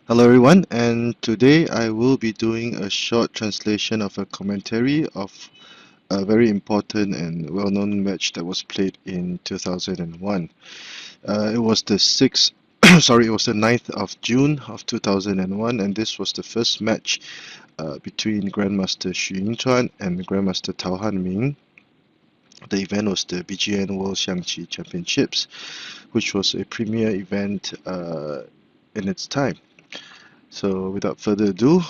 Hello everyone, and today I will be doing a short translation of a commentary of a very important and well-known match that was played in 2001. It was the 6th, sorry, it was the 9th of June of 2001, and this was the first match between Grandmaster Xu Yinchuan and Grandmaster Tao Hanming. The event was the BGN World Xiangqi Championships, which was a premier event in its time. So without further ado,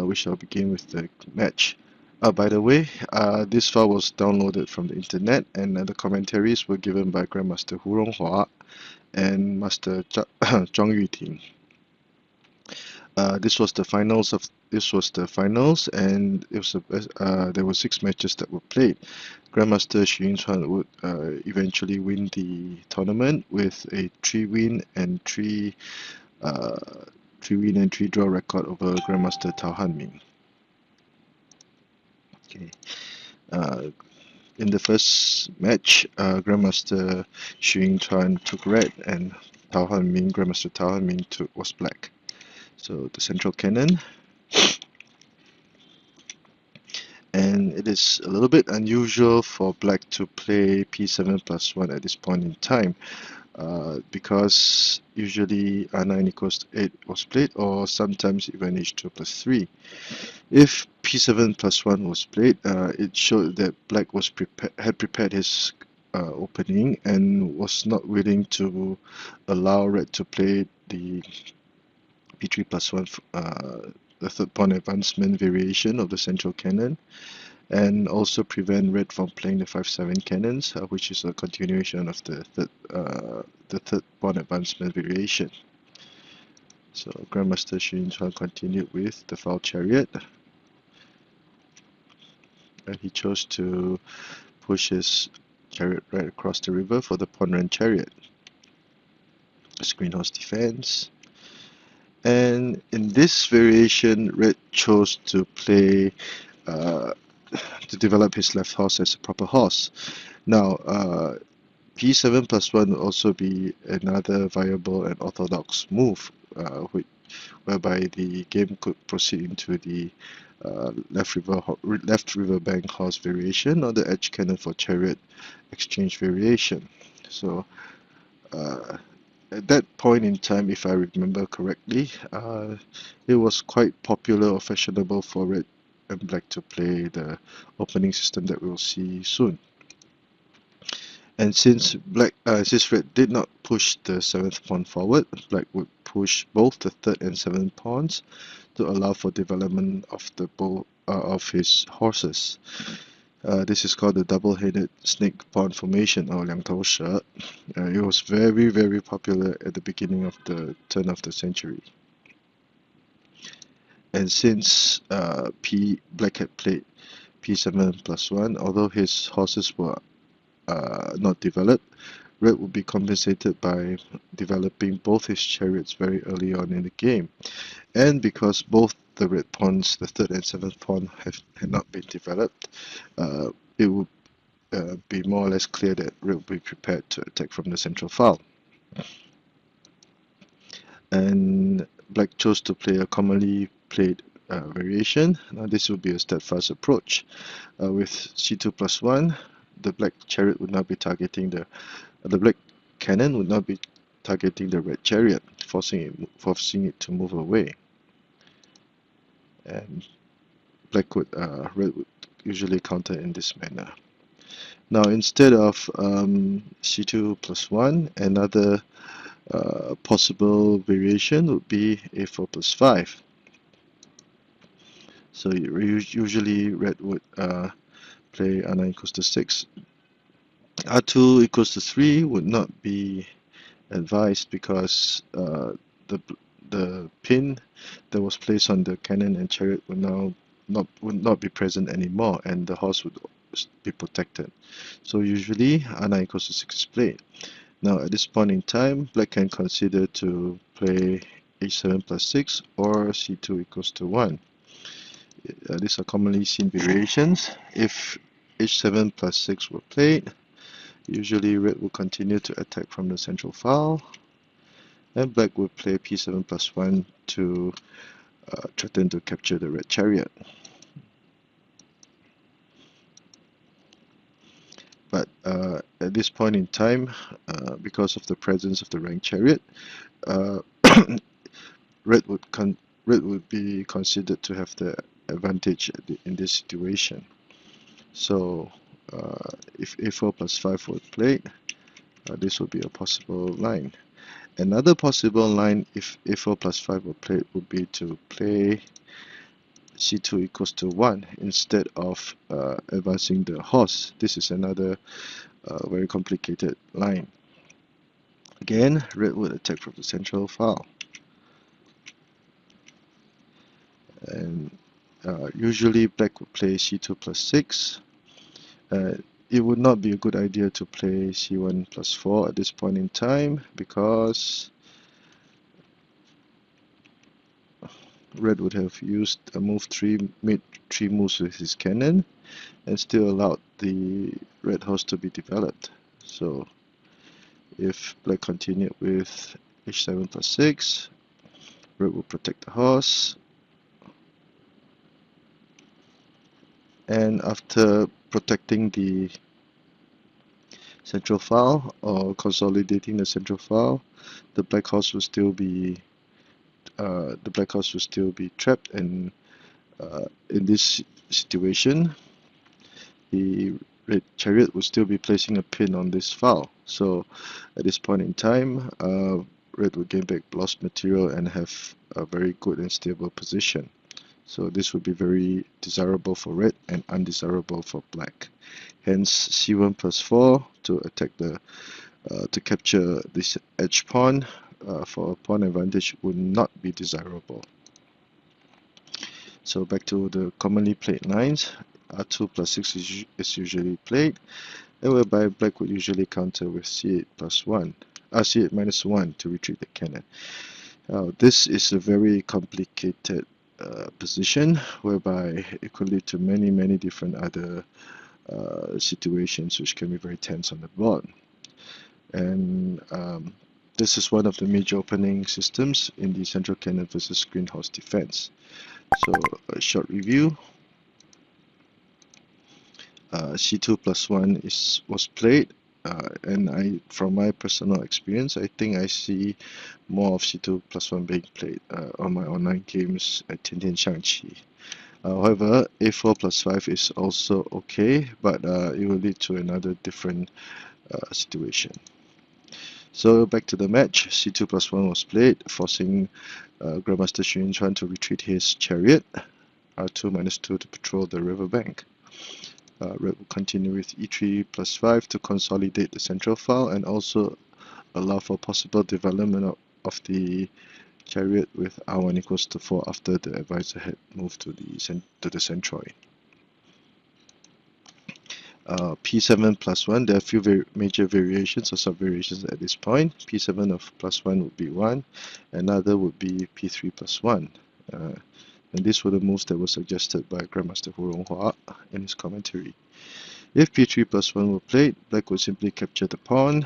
we shall begin with the match. By the way, this file was downloaded from the internet, and the commentaries were given by Grandmaster Ronghua and Master Zhuang Yuting. This was the finals, and it was there were 6 matches that were played. Grandmaster Xu Yinchuan would eventually win the tournament with a 3-win and 3-draw record over Grandmaster Tao Hanming. Okay. Uh, in the first match, Grandmaster Xu Yinchuan took red, and Grandmaster Tao Hanming was black. So the central cannon, and it is a little bit unusual for black to play p7+1 at this point in time. Because usually r9 equals to 8 was played, or sometimes even h2+3. If p7+1 was played, it showed that black had prepared his opening and was not willing to allow red to play the p3+1, the third pawn advancement variation of the central cannon, and also prevent red from playing the 5-7 cannons, which is a continuation of the third pawn advancement variation. So Grandmaster Xu Yinchuan continued with the foul chariot, and he chose to push his chariot right across the river for the pawn run chariot. Screen horse defense. And in this variation, red chose to play to develop his left horse as a proper horse. Now, p7+1 will also be another viable and orthodox move, whereby the game could proceed into the left river bank horse variation, or the edge cannon for chariot exchange variation. So at that point in time, if I remember correctly, it was quite popular or fashionable for red and black to play the opening system that we'll see soon. And since red did not push the 7th pawn forward, black would push both the 3rd and 7th pawns to allow for development of his horses. This is called the double-headed snake pawn formation, or 两头蛇. It was very, very popular at the beginning of the turn of the century. And since black had played p7+1, although his horses were not developed, red would be compensated by developing both his chariots very early on in the game. And because both the red pawns, the 3rd and 7th pawn, had not been developed, it would be more or less clear that red would be prepared to attack from the central file. And black chose to play a commonly played variation. Now this would be a steadfast approach. With c2+1, the black chariot would not be targeting the black cannon would not be targeting the red chariot, forcing it to move away. And red would usually counter in this manner. Now instead of c2+1, another possible variation would be a4+5. So usually red would play r9 equals to 6. r2 equals to 3 would not be advised because the pin that was placed on the cannon and chariot would not be present anymore, and the horse would be protected. So usually r9 equals to 6 is played. Now at this point in time, black can consider to play h7+6 or c2 equals to 1. These are commonly seen variations. If h7+6 were played, usually red will continue to attack from the central file, And black would play p7 plus 1 to threaten to capture the red chariot. But at this point in time, because of the presence of the rank chariot, uh, red would be considered to have the advantage in this situation. So if a4 plus 5 were played, this would be a possible line. Another possible line, if a4 plus 5 were played, would be to play c2 equals to 1 instead of advancing the horse. This is another very complicated line. Again, red would attack from the central file. And usually black would play c2 plus 6. It would not be a good idea to play c1 plus 4 at this point in time because red would have used a move 3, made 3 moves with his cannon and still allowed the red horse to be developed. So if black continued with h7 plus 6, red will protect the horse. And after protecting the central file or consolidating the central file, the black horse will still be trapped, and in this situation, the red chariot will still be placing a pin on this file. So at this point in time, red will gain back lost material and have a very good and stable position. So this would be very desirable for red and undesirable for black. Hence c1 plus 4 to attack to capture this edge pawn for a pawn advantage would not be desirable. So back to the commonly played lines, r2 plus 6 is usually played, and whereby black would usually counter with c8 plus 1, c8 minus 1 to retreat the cannon. This is a very complicated position whereby it could lead to many different other situations which can be very tense on the board. And this is one of the major opening systems in the central cannon versus green horse defense. So a short review. c2 plus 1 was played, and from my personal experience, I think I see more of c2 plus 1 being played on my online games at Xiangqi. However, a4 plus 5 is also okay, but it will lead to another different situation. So back to the match, c2 plus 1 was played, forcing Grandmaster Xu Yinchuan to retreat his chariot, r2 minus 2 to patrol the riverbank. Red will continue with e3 plus 5 to consolidate the central file and also allow for possible development of the chariot with r1 equals to 4 after the advisor had moved to the centroid. P7 plus 1, there are a few major variations or sub-variations at this point. P7 of plus 1 would be 1, another would be P3 plus 1. And these were the moves that were suggested by Grandmaster Ronghua in his commentary. If P3 plus 1 were played, black would simply capture the pawn.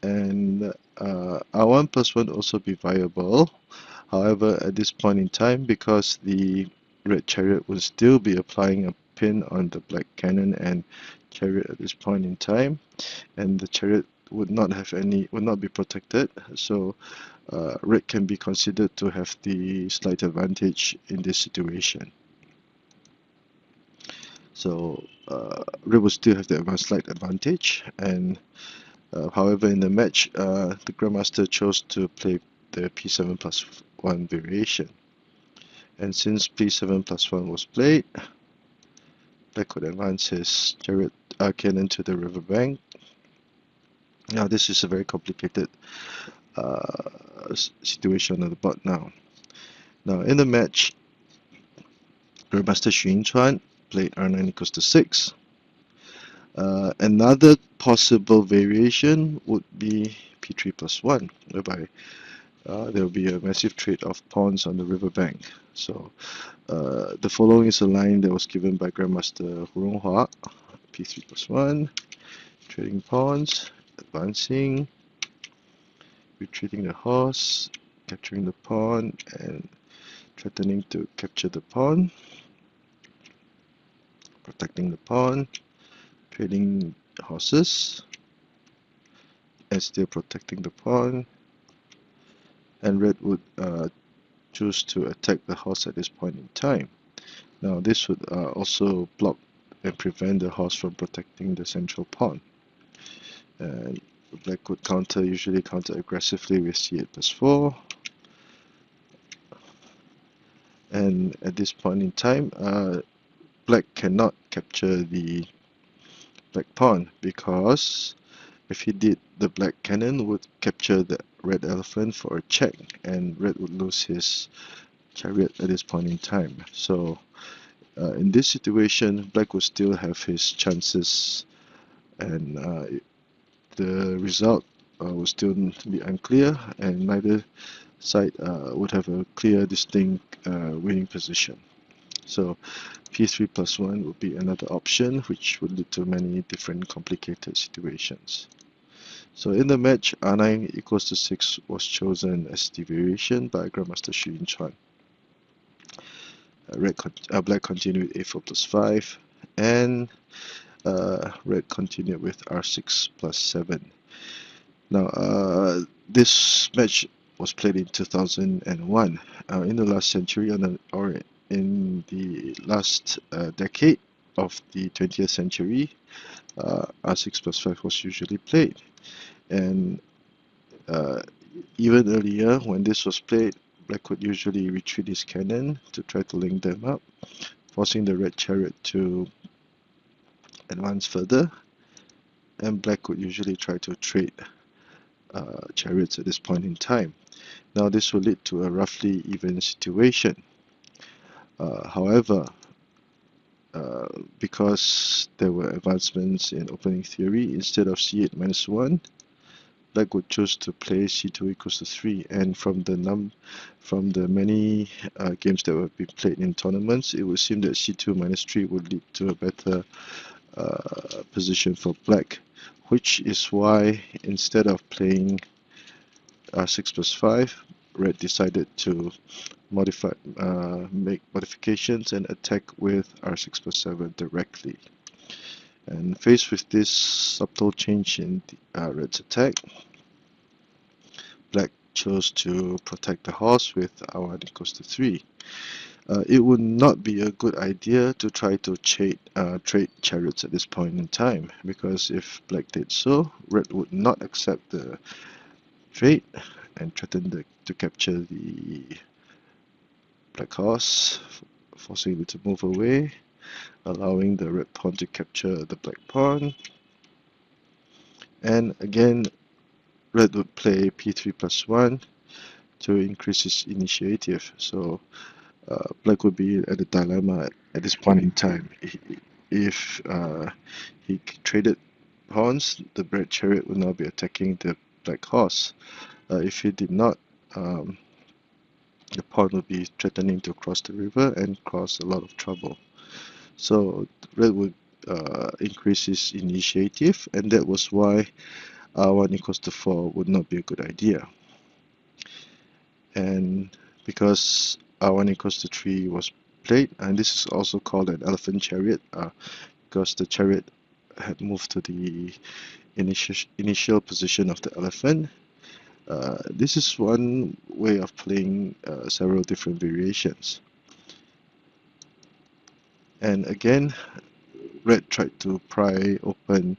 And R1 plus 1 also be viable. However, at this point in time, because the red chariot will still be applying a pin on the black cannon and chariot at this point in time, and the chariot would not be protected, so red can be considered to have the slight advantage in this situation. So red will still have the slight advantage, and however in the match the Grandmaster chose to play the P7 plus 1 variation, and since P7 plus 1 was played, black could advance his chariot cannon to the riverbank. Now this is a very complicated situation on the board now. Now in the match, Grandmaster Xu Yinchuan played r9 equals to 6. Another possible variation would be P3 plus 1, whereby there will be a massive trade of pawns on the riverbank. So the following is a line that was given by Grandmaster Ronghua, P3 plus 1, trading pawns, advancing, retreating the horse, capturing the pawn, and threatening to capture the pawn, protecting the pawn, trading horses, and still protecting the pawn. And red would choose to attack the horse at this point in time. Now this would also block and prevent the horse from protecting the central pawn. And black would usually counter aggressively with c8 plus 4. And at this point in time, black cannot capture the black pawn, because if he did, the black cannon would capture the red elephant for a check, and red would lose his chariot at this point in time. So in this situation, black would still have his chances, and the result will still be unclear, and neither side would have a clear, distinct winning position. So p3 plus 1 would be another option, which would lead to many different complicated situations. So in the match, r9 equals to 6 was chosen as the variation by Grandmaster Xu Yinchuan. Black continued a4 plus 5, and red continued with r6 plus 7. Now, this match was played in 2001. In the last century, or in the last decade of the 20th century, r6 plus 5 was usually played. And even earlier, when this was played, black would usually retreat his cannon to try to link them up, forcing the red chariot to advance further, and black would usually try to trade chariots at this point in time. Now this will lead to a roughly even situation. However, because there were advancements in opening theory, instead of c8 minus 1, black would choose to play c2 equals to 3, and from the many games that have been played in tournaments, it would seem that c2 minus 3 would lead to a better position for black, which is why instead of playing r6 plus 5, red decided to make modifications and attack with r6 plus 7 directly. And faced with this subtle change in red's attack, black chose to protect the horse with r1 equals to 3. It would not be a good idea to try to trade chariots at this point in time, because if black did so, red would not accept the trade and threaten to capture the black horse, forcing it to move away, allowing the red pawn to capture the black pawn. And again, red would play p3 plus 1 to increase his initiative. So black would be at a dilemma at this point in time. If he traded pawns, the red chariot would now be attacking the black horse. If he did not, the pawn would be threatening to cross the river and cause a lot of trouble. So red would increase his initiative, and that was why r1 equals to 4 would not be a good idea. And because r1 equals to 3 was played, and this is also called an elephant chariot, because the chariot had moved to the initial position of the elephant. This is one way of playing several different variations. And again, red tried to pry open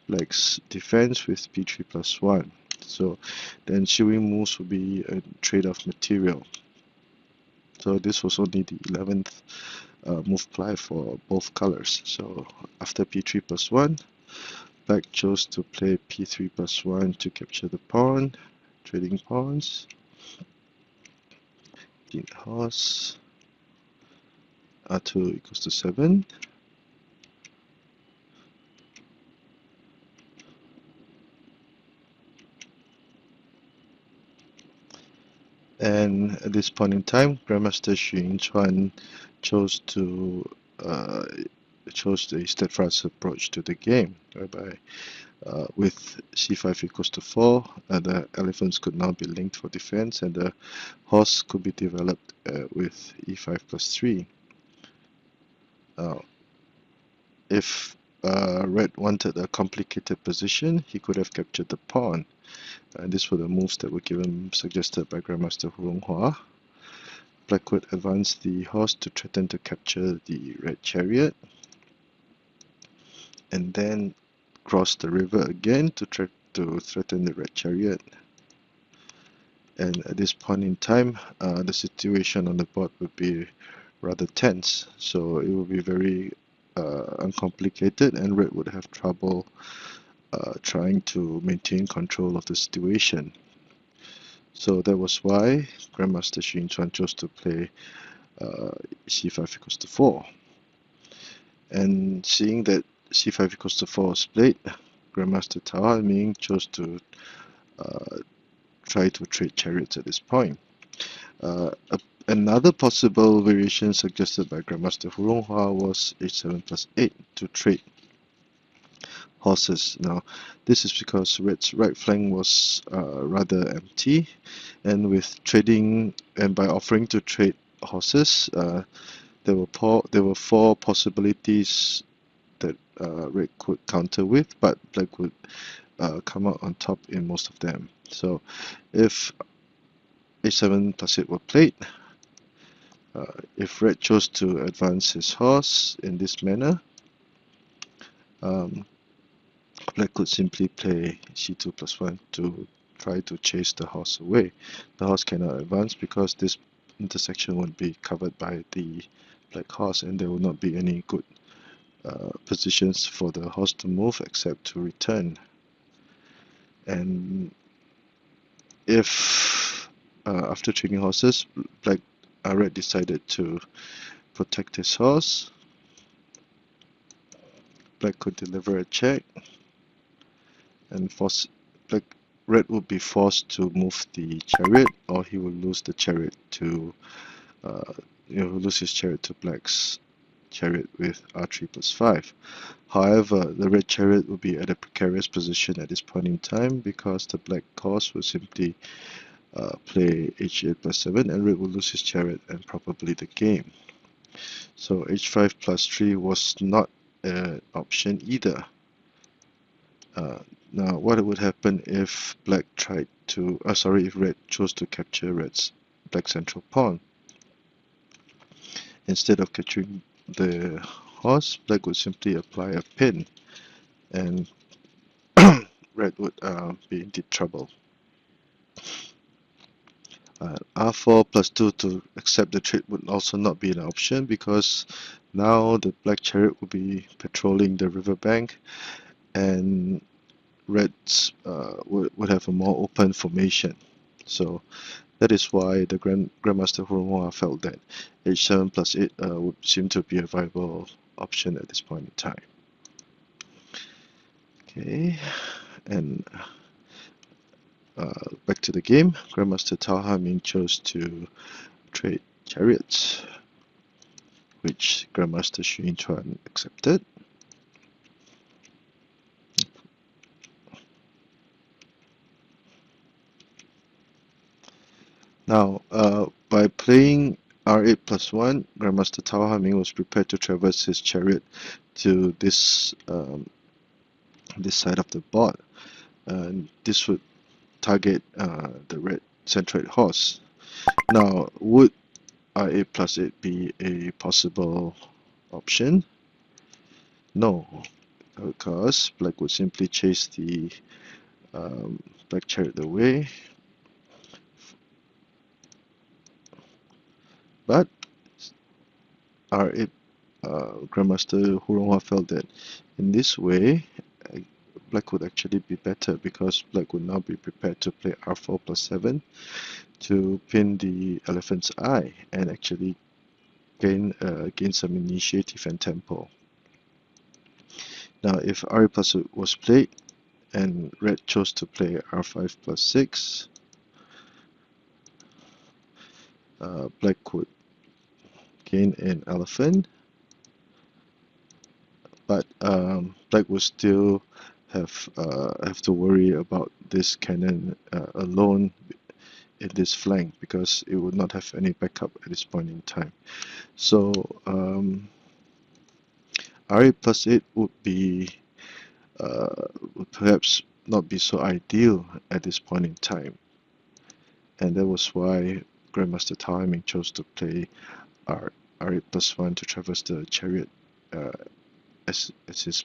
black's defense with p3 plus 1. So the ensuing moves would be a trade of material. So this was only the 11th move ply for both colors. So after p3 plus 1, black chose to play p3 plus 1 to capture the pawn, trading pawns, the horse, r2 equals to 7. And at this point in time, Grandmaster Xu Yinchuan chose to chose the steadfast approach to the game, whereby with c5 equals to 4, the elephants could now be linked for defense, and the horse could be developed with e5 plus 3. If red wanted a complicated position, he could have captured the pawn. And these were the moves that were suggested by Grandmaster Ronghua. Black would advance the horse to threaten to capture the red chariot, and then cross the river again to threaten the red chariot. And at this point in time, the situation on the board would be rather tense, so it would be very uncomplicated, and red would have trouble trying to maintain control of the situation. So that was why Grandmaster Xu Yinchuan chose to play c5 equals to 4. And seeing that c5 equals to 4 was played, Grandmaster Tao Hanming chose to try to trade chariots at this point. Another possible variation suggested by Grandmaster Ronghua was h7 plus 8 to trade horses. Now, this is because red's right flank was rather empty, and with trading and by offering to trade horses, there were 4 possibilities that red could counter with, but black would come out on top in most of them. So, if h7 plus 8 were played, if red chose to advance his horse in this manner, black could simply play c2 plus 1 to try to chase the horse away. The horse cannot advance because this intersection would be covered by the black horse, and there will not be any good positions for the horse to move except to return. And if after trading horses, red decided to protect his horse, black could deliver a check, and red would be forced to move the chariot, or he will lose the chariot to lose his chariot to black's chariot with r3 plus 5. However, the red chariot will be at a precarious position at this point in time because the black horse will simply play h8 plus 7, and red will lose his chariot and probably the game. So h5 plus 3 was not an option either. Now, what would happen if black if red chose to capture black's central pawn? Instead of capturing the horse, black would simply apply a pin, and red would be in deep trouble. r4 plus 2 to accept the trade would also not be an option because now the black chariot would be patrolling the riverbank, and reds would have a more open formation. So that is why the Grandmaster Ronghua felt that h7 plus 8 would seem to be a viable option at this point in time. Okay, and back to the game. Grandmaster Tao Hanming chose to trade chariots, which Grandmaster Xu Yinchuan accepted. Now, by playing r8 plus 1, Grandmaster Tao Hanming was prepared to traverse his chariot to this side of the board. And this would target the red centroid horse. Now, would r8 plus 8 be a possible option? No, because black would simply chase the black chariot away. But r8 Grandmaster Ronghua felt that in this way, black would actually be better because black would now be prepared to play r4 plus 7 to pin the elephant's eye and actually gain some initiative and tempo. Now, if r8 plus 8 was played and red chose to play r5 plus 6, black would gain an elephant, but black will still have to worry about this cannon alone in this flank because it would not have any backup at this point in time. So R8 plus 8 would perhaps not be so ideal at this point in time, and that was why Grandmaster Tao Hanming chose to play R8 plus 1 to traverse the chariot uh, as his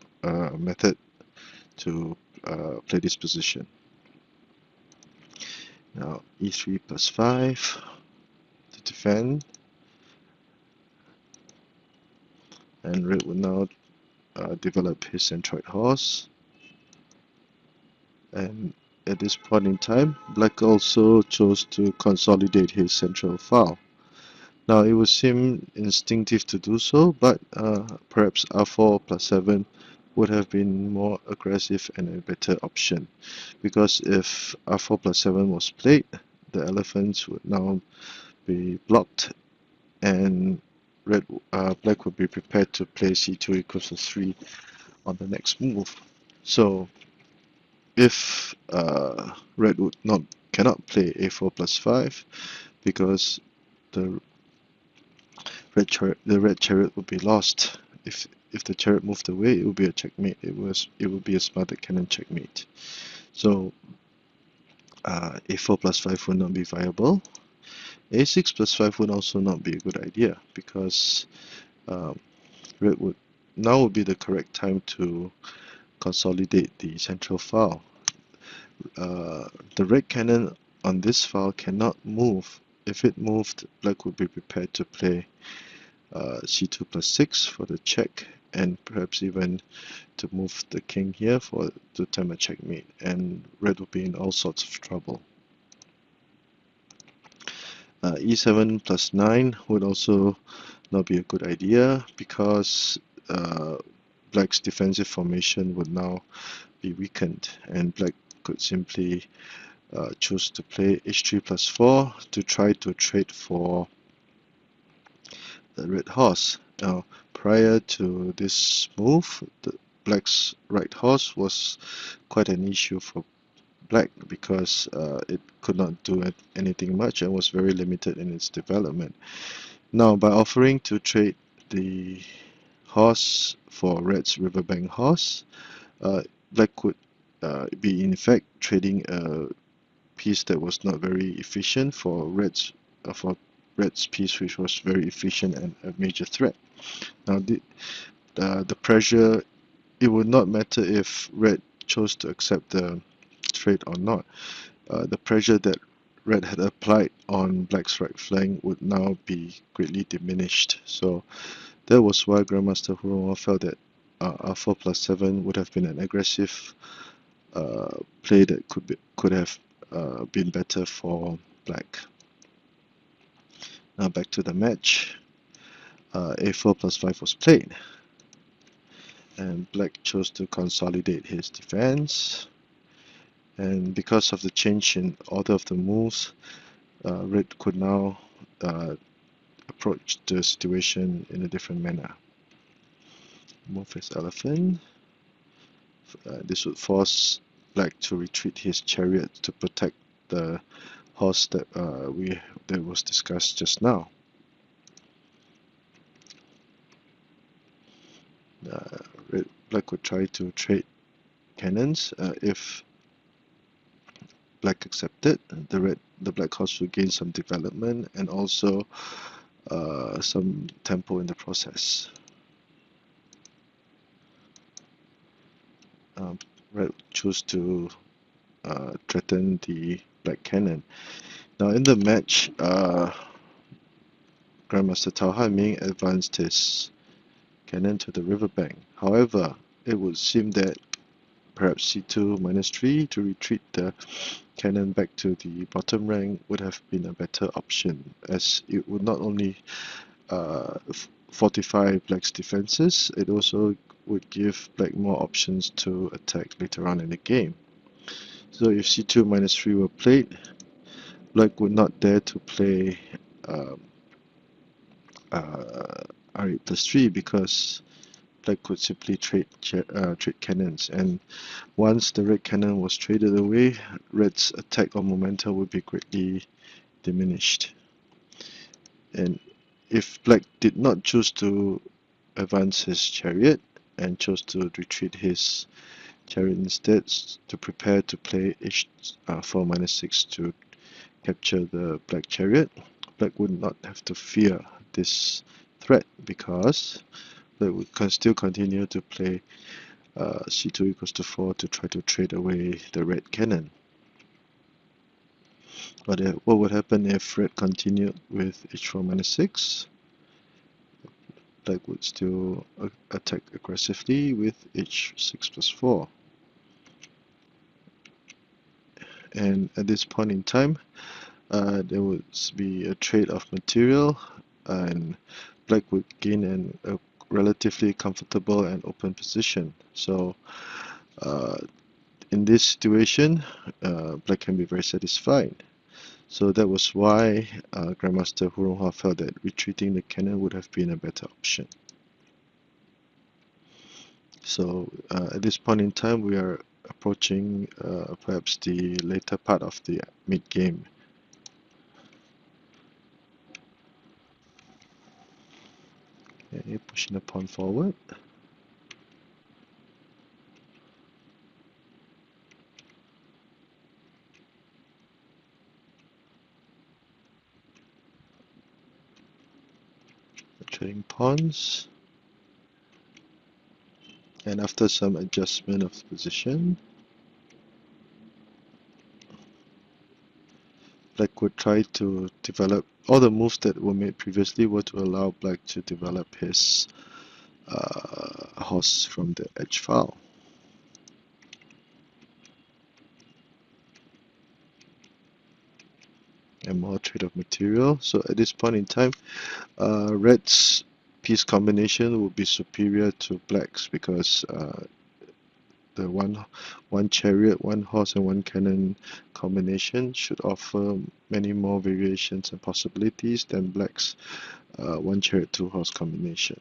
method to play this position. Now E3 plus 5 to defend, and red will now develop his centroid horse. And at this point in time, black also chose to consolidate his central file. Now it would seem instinctive to do so, but perhaps R4 plus 7 would have been more aggressive and a better option, because if R4 plus 7 was played, the elephants would now be blocked, and black would be prepared to play C2 equals to 3 on the next move. So if red would not cannot play A4 plus 5 because the red chariot would be lost. If the chariot moved away, it would be a checkmate. It would be a smarted cannon checkmate. So A4 plus 5 would not be viable. A6 plus 5 would also not be a good idea because red would now would be the correct time to consolidate the central file. The red cannon on this file cannot move. If it moved, black would be prepared to play C2 plus 6 for the check, and perhaps even to move the king here to time a checkmate, and red would be in all sorts of trouble. E7 plus 9 would also not be a good idea because black's defensive formation would now be weakened, and black could simply choose to play H3 plus 4 to try to trade for the red horse. Now, prior to this move, the black's right horse was quite an issue for black because it could not do anything much and was very limited in its development. Now, by offering to trade the horse for red's riverbank horse, black could be in fact trading a piece that was not very efficient for red's piece, which was very efficient and a major threat. Now the pressure, it would not matter if red chose to accept the trade or not. The pressure that red had applied on black's right flank would now be greatly diminished. So that was why Grandmaster Ronghua felt that R4 plus 7 would have been an aggressive play that could have been better for black. Now back to the match. A4 plus 5 was played, and black chose to consolidate his defense. And because of the change in order of the moves, red could now approach the situation in a different manner. Move his elephant. This would force black to retreat his chariot to protect the horse that was discussed just now. Black would try to trade cannons. If black accepted, the black horse would gain some development and also some tempo in the process. Red chose to threaten the black cannon. Now in the match, Grandmaster Tao Hanming advanced his cannon to the riverbank. However, it would seem that perhaps C2 minus 3 to retreat the cannon back to the bottom rank would have been a better option, as it would not only fortify black's defenses, it also would give black more options to attack later on in the game. So if C2 minus 3 were played, black would not dare to play R8 plus 3 because black could simply trade cannons, and once the red cannon was traded away, red's attack or momentum would be greatly diminished. And if black did not choose to advance his chariot and chose to retreat his chariot instead to prepare to play h4 minus 6 to capture the black chariot, black would not have to fear this threat because black would still continue to play c2 equals to 4 to try to trade away the red cannon. But what would happen if red continued with h4 minus 6? Black would still attack aggressively with h6 plus 4. And at this point in time, there would be a trade of material, and black would gain a relatively comfortable and open position. So in this situation, black can be very satisfied. So that was why Grandmaster Ronghua felt that retreating the cannon would have been a better option. So at this point in time, we are approaching perhaps the later part of the mid-game. Okay, pushing the pawn forward. Trading pawns. And after some adjustment of position, black would try to develop all the moves that were made previously were to allow black to develop his horse from the edge file. And more trade of material. So at this point in time, red's piece combination will be superior to black's because the one chariot, one horse, and one cannon combination should offer many more variations and possibilities than black's one chariot, two horse combination.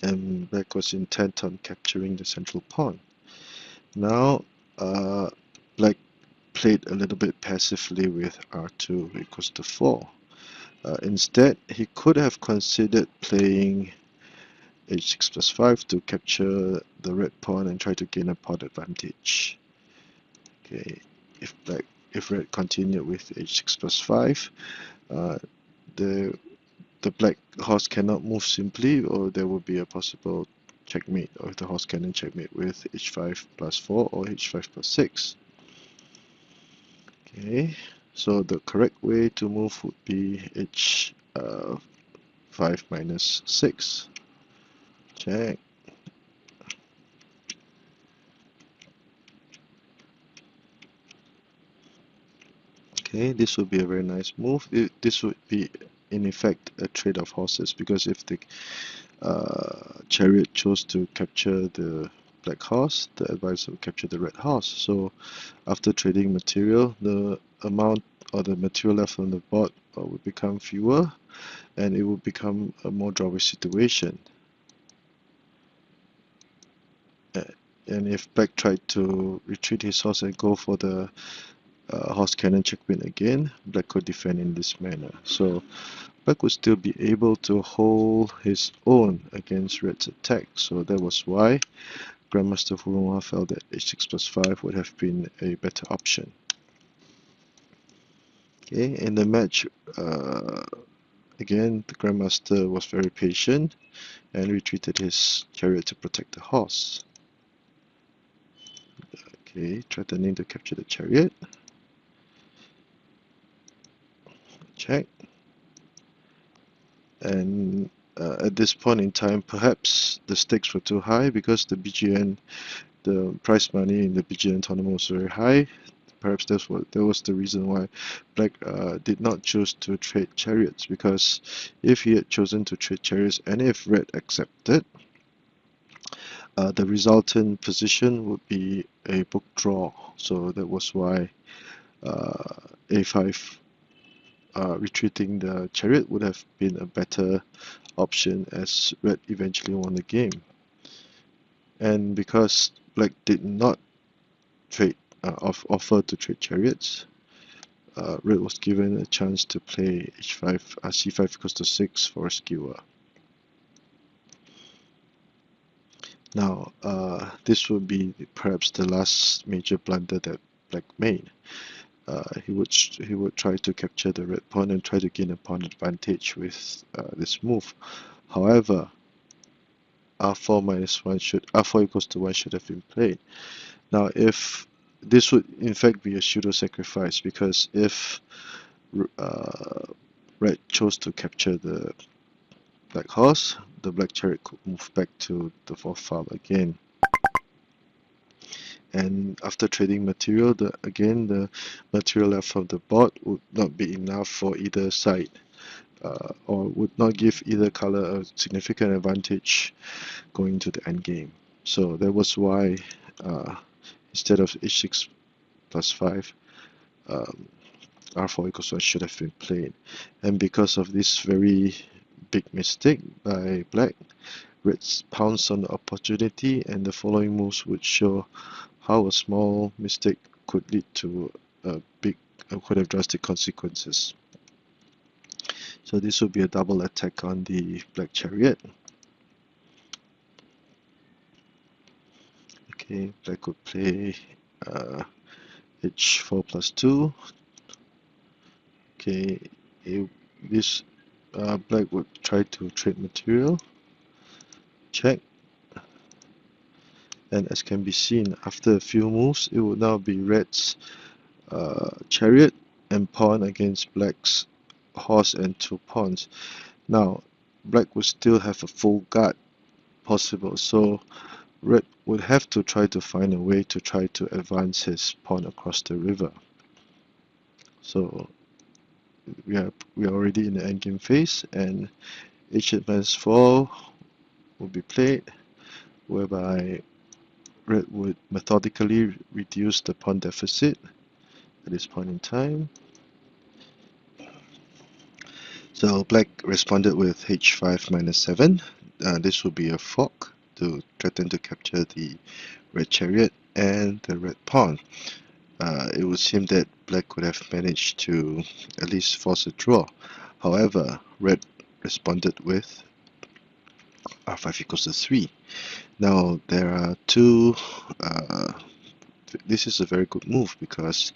And black was intent on capturing the central pawn. Now, black played a little bit passively with r2 equals to 4. Instead, he could have considered playing h6 plus 5 to capture the red pawn and try to gain a pawn advantage. Okay, if red continued with h6 plus 5, the black horse cannot move simply, or there will be a possible checkmate, or the horse cannon checkmate with h5 plus 4 or h5 plus 6. Okay, so the correct way to move would be h5 minus 6. Check. Okay, this would be a very nice move. This would be, in effect, a trade of horses, because if the chariot chose to capture the black horse, the advisor will capture the red horse. So after trading material, the amount or the material left on the board will become fewer, and it will become a more drawing situation. And if black tried to retreat his horse and go for the horse cannon checkmate again, black could defend in this manner. So black would still be able to hold his own against red's attack. So that was why Grandmaster Ronghua felt that h6 plus 5 would have been a better option. Okay, in the match, again, the Grandmaster was very patient and retreated his chariot to protect the horse. Okay, threatening to capture the chariot. Check. And at this point in time, perhaps the stakes were too high because the prize money in the BGN tournament was very high. Perhaps that was the reason why black did not choose to trade chariots, because if he had chosen to trade chariots and if red accepted, the resultant position would be a book draw. So that was why a5 retreating the chariot would have been a better option as red eventually won the game. And because black did not trade offer to trade chariots, red was given a chance to play h5, c5 equals to 6 for a skewer. Now, this would be perhaps the last major blunder that black made. He would try to capture the red pawn and try to gain a pawn advantage with this move. However, r4 minus 1 should r4 equals to 1 should have been played. Now, if this would in fact be a pseudo sacrifice, because if red chose to capture the black horse, the black chariot could move back to the fourth file again. And after trading material, again the material left from the board would not be enough for either side, or would not give either color a significant advantage going to the endgame. So that was why instead of h6 plus 5, r4 equals 1 should have been played. And because of this very big mistake by black, red pounced on the opportunity, and the following moves would show how a small mistake could lead to could have drastic consequences. So this would be a double attack on the black chariot. Okay, black could play h4 plus 2. Okay, this black would try to trade material. Check. And as can be seen, after a few moves, it would now be red's chariot and pawn against black's horse and 2 pawns. Now, black would still have a full guard possible, so red would have to try to find a way to try to advance his pawn across the river. So we are already in the endgame phase, and h8 minus 4 will be played, whereby red would methodically reduce the pawn deficit at this point in time. So black responded with h5 minus 7. This would be a fork to threaten to capture the red chariot and the red pawn. It would seem that black could have managed to at least force a draw. However, red responded with r5 equals to 3. Now there are two. This is a very good move because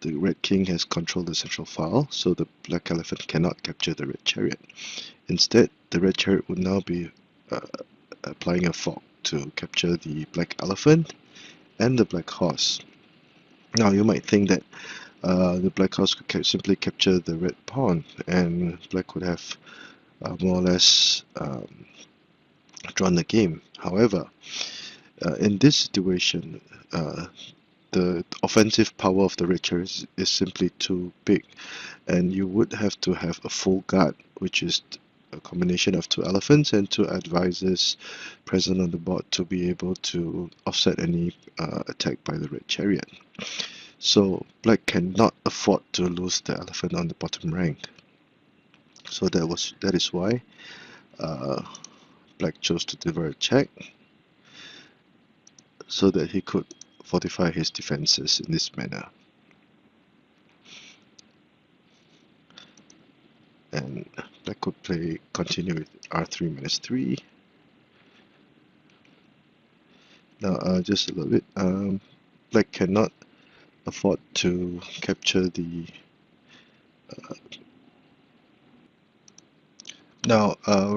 the red king has controlled the central file, so the black elephant cannot capture the red chariot. Instead, the red chariot would now be applying a fork to capture the black elephant and the black horse. Now you might think that the black horse could simply capture the red pawn, and black would have more or less drawn the game. However, in this situation, the offensive power of the red chariot is simply too big, and you would have to have a full guard, which is a combination of 2 elephants and 2 advisors present on the board to be able to offset any attack by the red chariot. So black cannot afford to lose the elephant on the bottom rank. So that is why black chose to deliver a check, so that he could fortify his defenses in this manner. And black could continue with r3 minus 3. Now just a little bit, black cannot afford to capture the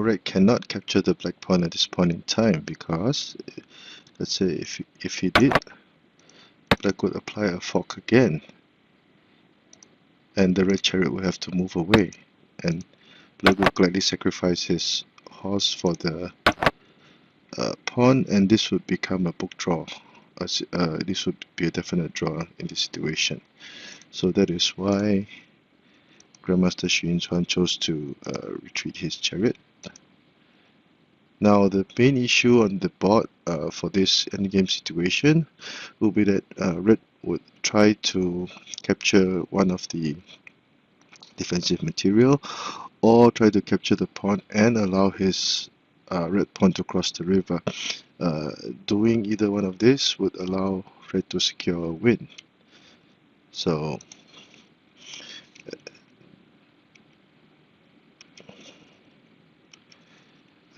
red cannot capture the black pawn at this point in time, because let's say if he did, black would apply a fork again, and the red chariot would have to move away, and black would gladly sacrifice his horse for the pawn, and this would become a book draw. This would be a definite draw in this situation. So that is why Grandmaster Xu Yinchuan chose to retreat his chariot. Now the main issue on the board for this endgame situation will be that red would try to capture one of the defensive material, or try to capture the pawn and allow his red pawn to cross the river. Doing either one of these would allow red to secure a win. So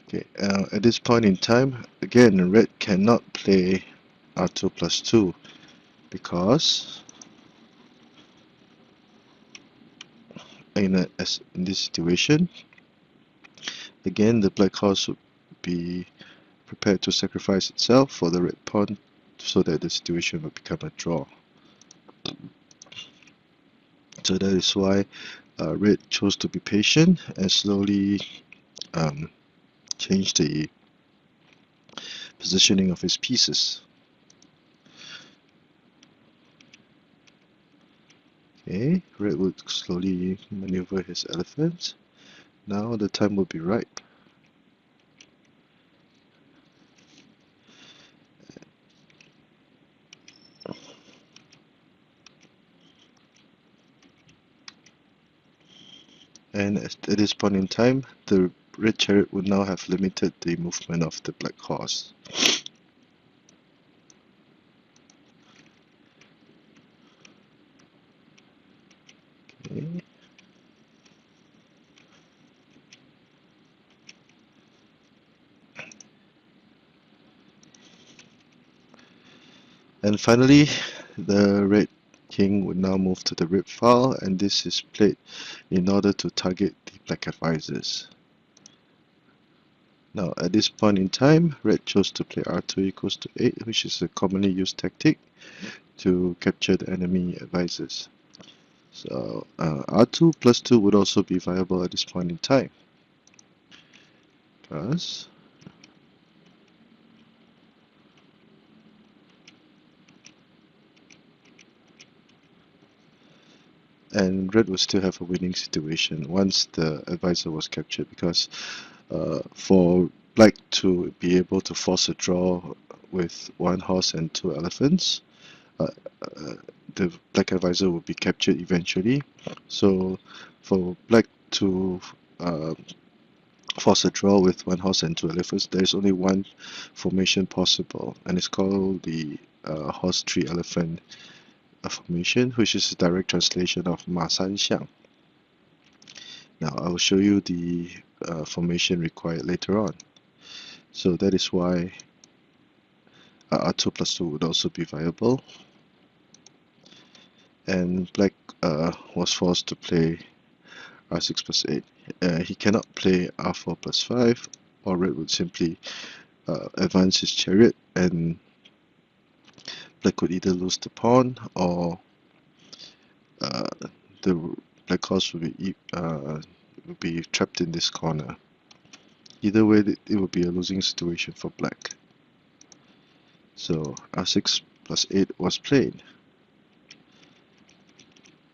okay, at this point in time, again, red cannot play r2 plus 2 because in this situation, again, the black horse would be prepared to sacrifice itself for the red pawn so that the situation will become a draw. So that is why red chose to be patient and slowly change the positioning of his pieces. Okay, red would slowly maneuver his elephant. Now the time will be ripe. And at this point in time, the red chariot would now have limited the movement of the black horse. Okay. And finally, the red king would now move to the rib file, and this is played in order to target the black advisors. Now, at this point in time, red chose to play r2 equals to 8, which is a commonly used tactic to capture the enemy advisors. So, r2 plus 2 would also be viable at this point in time. Because and red would still have a winning situation once the advisor was captured, because for black to be able to force a draw with one horse and two elephants, the black advisor will be captured eventually. So for black to force a draw with one horse and two elephants, there is only one formation possible, and it's called the horse three elephant formation, which is a direct translation of Ma San Xiang. Now I will show you the formation required later on. So that is why r2 plus 2 would also be viable. And black was forced to play r6 plus 8. He cannot play r4 plus 5, or red would simply advance his chariot, and black could either lose the pawn or the black horse would be trapped in this corner. Either way, it would be a losing situation for black. So r6 plus 8 was played,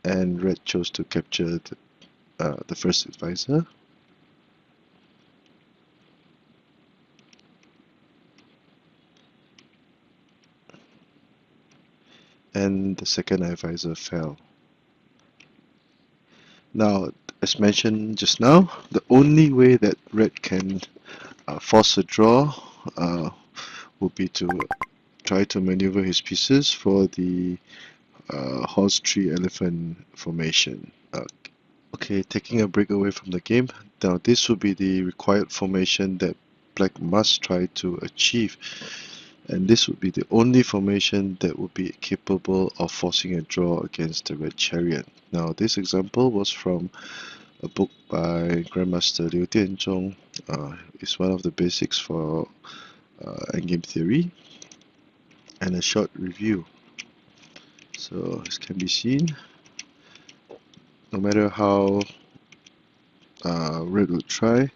and red chose to capture the first advisor. And the second advisor fell. Now, as mentioned just now, the only way that red can force a draw would be to try to maneuver his pieces for the horse tree elephant formation. Okay, taking a break away from the game. Now, this would be the required formation that black must try to achieve, and this would be the only formation that would be capable of forcing a draw against the red chariot. Now, this example was from a book by Grandmaster Liu It's one of the basics for endgame theory, and a short review. So, as can be seen, no matter how red would try,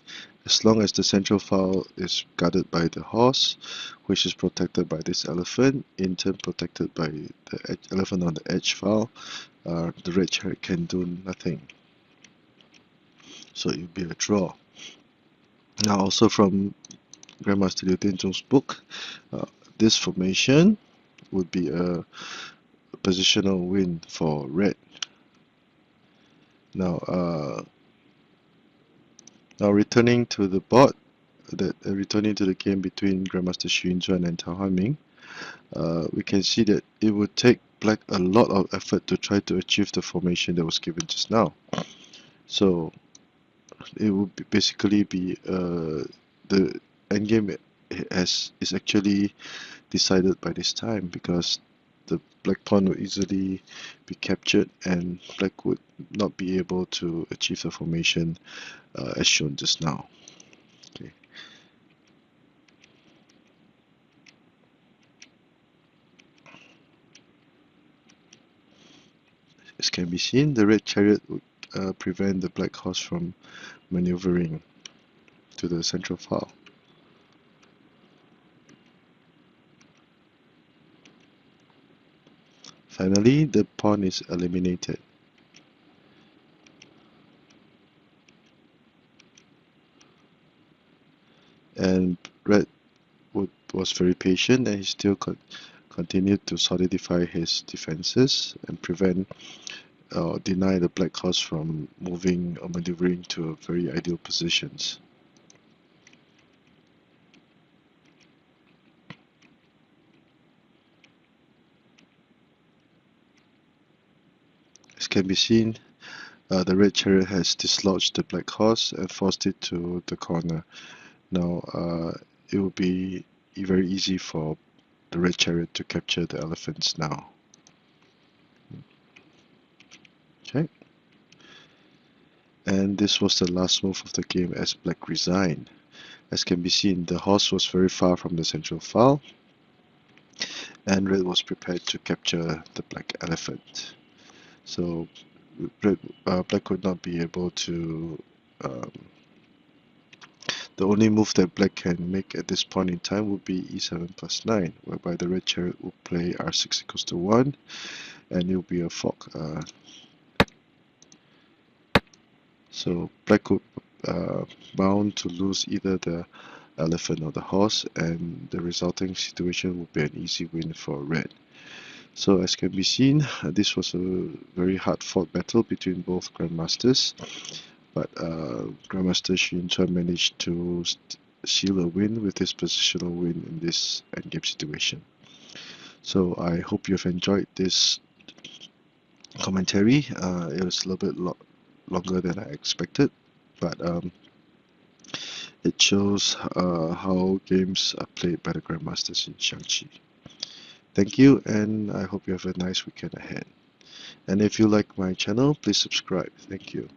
as long as the central file is guarded by the horse, which is protected by this elephant, in turn protected by the elephant on the edge file, the red chariot can do nothing. So it will be a draw. Now, also from Grandmaster Liu book, this formation would be a positional win for red. Now, Now returning to the board, returning to the game between Grandmaster Xu Yinchuan and Tao Hanming, we can see that it would take Black a lot of effort to try to achieve the formation that was given just now. So it would basically be the endgame is actually decided by this time, because the black pawn would easily be captured and Black would not be able to achieve the formation as shown just now. Okay. As can be seen, the red chariot would prevent the black horse from maneuvering to the central file. Finally, the pawn is eliminated. And red was very patient, and he still continued to solidify his defenses and prevent deny the black horse from moving or maneuvering to very ideal positions. As can be seen, the red chariot has dislodged the black horse and forced it to the corner. Now it will be very easy for the red chariot to capture the elephants now. Okay. And this was the last move of the game as Black resigned. As can be seen, the horse was very far from the central file, and Red was prepared to capture the black elephant. So Black would not be able to. The only move that Black can make at this point in time would be e7 plus 9, whereby the red chariot will play r6 equals to 1, and it will be a fork. So Black would bound to lose either the elephant or the horse, and the resulting situation would be an easy win for Red. So as can be seen, this was a very hard fought battle between both Grandmasters, but Grandmaster Xu Yinchuan managed to seal a win with his positional win in this endgame situation. So I hope you've enjoyed this commentary. It was a little bit longer than I expected, but it shows how games are played by the Grandmasters in Xiangqi. Thank you, and I hope you have a nice weekend ahead. And if you like my channel, please subscribe. Thank you.